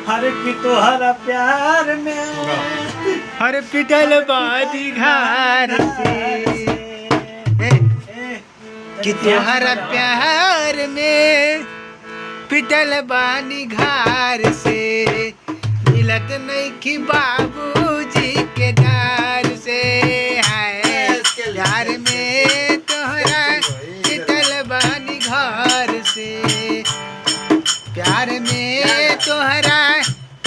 हर की तोहरा प्यार में हर पिटल बादी घर से कि तोहरा प्यार में पिटल बानी घर से मिलत नहीं कि बाबूजी के डर से है प्यार में तोहरा पिटल बानी घर से प्यार में तोहरा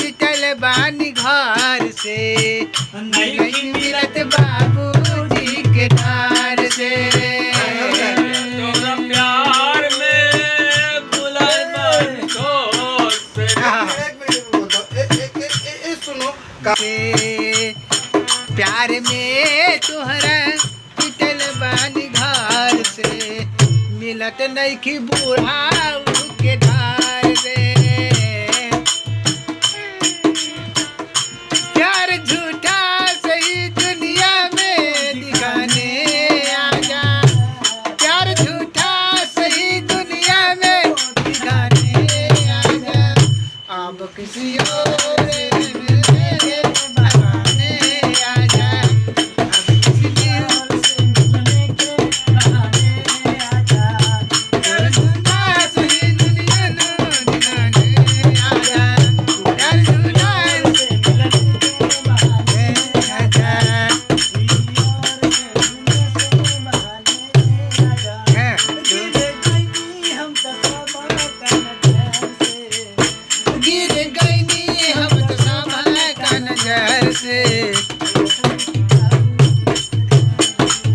पिटल बानी घर से नहीं मिलत बाबूजी के डर से तोरा प्यार में बुलाए बानी घर से। प्यार में तोहरा पिटल बानी घर से मिलत नहीं कि बुढ़ाऊ के धार से प्यार झूठा सही दुनिया में दिखाने आजा प्यार झूठा सही दुनिया में दिखाने आजा अब किसी और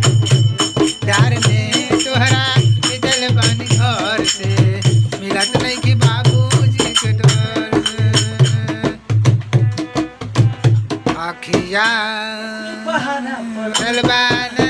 प्यार में तोहरा पिटल बानी घर से मिलत नहीं कि बाबूजी के डर आखिया बहाना चल बाना